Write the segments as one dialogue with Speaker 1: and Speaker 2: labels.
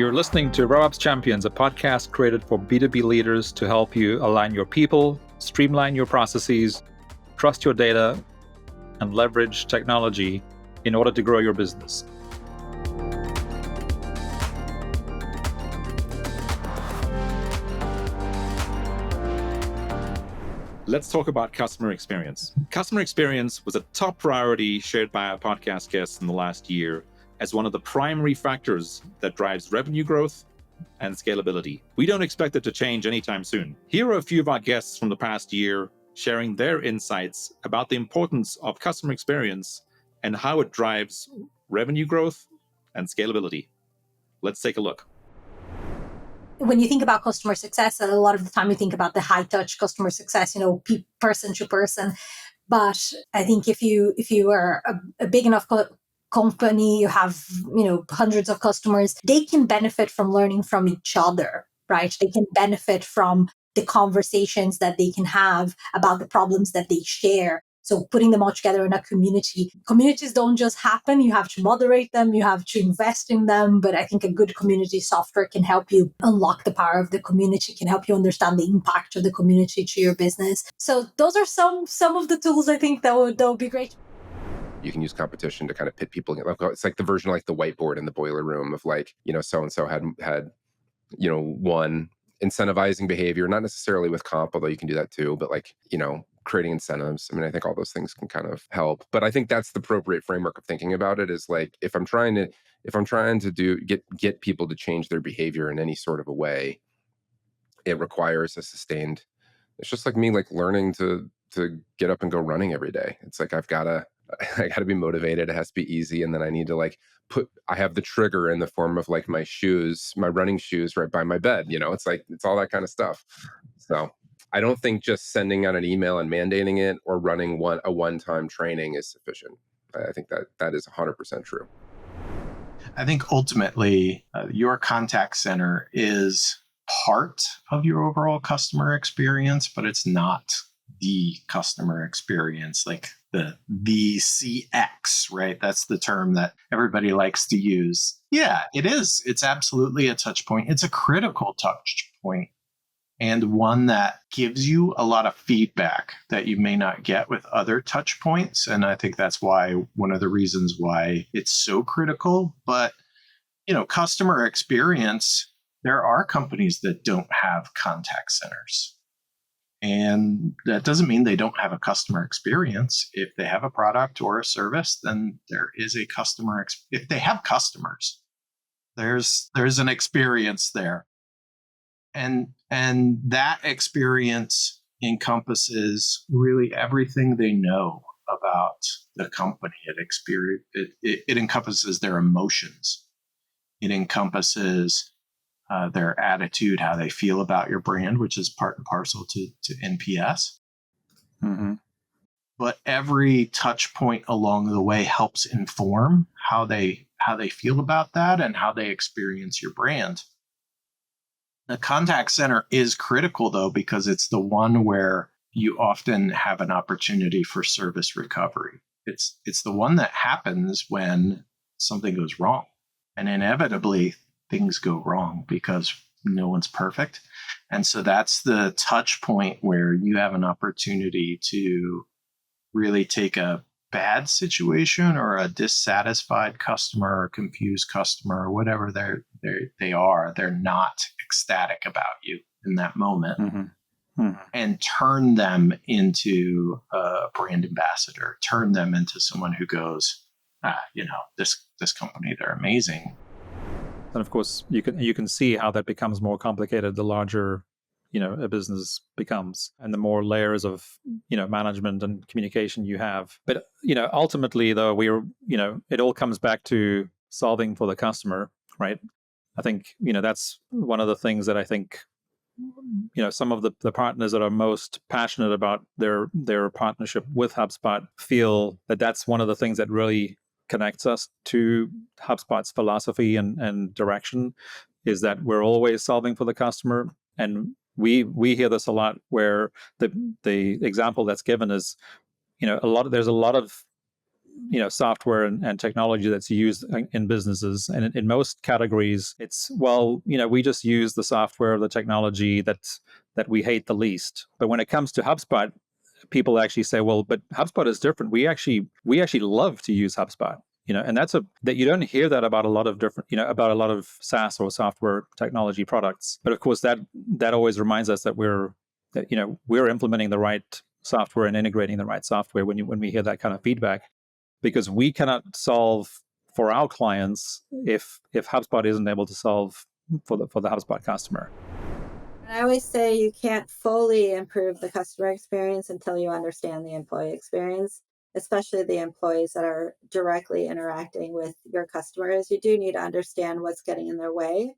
Speaker 1: You're listening to RevOps Champions, a podcast created for B2B leaders to help you align your people, streamline your processes, trust your data, and leverage technology in order to grow your business. Let's talk about customer experience. Customer experience was a top priority shared by our podcast guests in the last year as one of the primary factors that drives revenue growth and scalability. We don't expect it to change anytime soon. Here are a few of our guests from the past year sharing their insights about the importance of customer experience and how it drives revenue growth and scalability. Let's take a look.
Speaker 2: When you think about customer success, a lot of the time you think about the high touch customer success, person to person. But I think if you are a big enough company, you have, hundreds of customers, they can benefit from learning from each other, right? They can benefit from the conversations that they can have about the problems that they share. So putting them all together in a community. Communities don't just happen. You have to moderate them. You have to invest in them. But I think a good community software can help you unlock the power of the community, can help you understand the impact of the community to your business. So those are some of the tools I think that would be great.
Speaker 3: You can use competition to kind of pit people. It's like the version like the whiteboard in the boiler room of so-and-so had one incentivizing behavior, not necessarily with comp, although you can do that too, but creating incentives. I mean, I think all those things can kind of help. But I think that's the appropriate framework of thinking about it is like, if I'm trying to get people to change their behavior in any sort of a way, it requires a sustained, it's just like me, learning to get up and go running every day. It's like, I gotta be motivated. It has to be easy. And then I need to I have the trigger in the form of my shoes, my running shoes right by my bed. It's all that kind of stuff. So I don't think just sending out an email and mandating it or running a one-time training is sufficient. I think that is 100% true.
Speaker 4: I think ultimately your contact center is part of your overall customer experience, but it's not the customer experience, the CX, right? That's the term that everybody likes to use. Yeah, it is. It's absolutely a touch point. It's a critical touch point and one that gives you a lot of feedback that you may not get with other touch points. And I think that's one of the reasons why it's so critical. But, customer experience, there are companies that don't have contact centers. And that doesn't mean they don't have a customer experience. If they have a product or a service, then there is a customer. If they have customers, there's an experience there. And that experience encompasses really everything they know about the company. It encompasses their emotions. It encompasses their attitude, how they feel about your brand, which is part and parcel to NPS.
Speaker 1: Mm-hmm.
Speaker 4: But every touch point along the way helps inform how they feel about that and how they experience your brand. The contact center is critical, though, because it's the one where you often have an opportunity for service recovery. It's the one that happens when something goes wrong. And inevitably, things go wrong because no one's perfect. And so that's the touch point where you have an opportunity to really take a bad situation or a dissatisfied customer or confused customer or whatever they're not ecstatic about you in that moment, and turn them into a brand ambassador, turn them into someone who goes, this company, they're amazing.
Speaker 1: And of course, you can see how that becomes more complicated the larger, a business becomes, and the more layers of, management and communication you have. But, ultimately, though, it all comes back to solving for the customer, right? I think, that's one of the things that I think, some of the partners that are most passionate about their partnership with HubSpot feel that that's one of the things that really connects us to HubSpot's philosophy and direction, is that we're always solving for the customer. And we hear this a lot, where the example that's given is, there's a lot of software and technology that's used in businesses. And in most categories, it's, well, we just use the software or the technology that we hate the least. But when it comes to HubSpot, people actually say, well, but HubSpot is different. We actually love to use HubSpot. And that you don't hear that about a lot of different, about a lot of SaaS or software technology products. But of course, that always reminds us that we're implementing the right software and integrating the right software when we hear that kind of feedback, because we cannot solve for our clients if HubSpot isn't able to solve for the HubSpot customer.
Speaker 5: I always say you can't fully improve the customer experience until you understand the employee experience, especially the employees that are directly interacting with your customers. You do need to understand what's getting in their way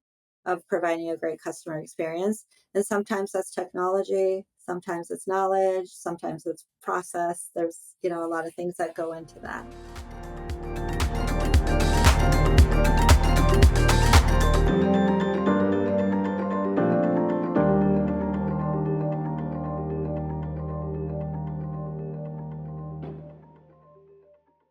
Speaker 5: of providing a great customer experience. And sometimes that's technology, sometimes it's knowledge, sometimes it's process. There's, a lot of things that go into that.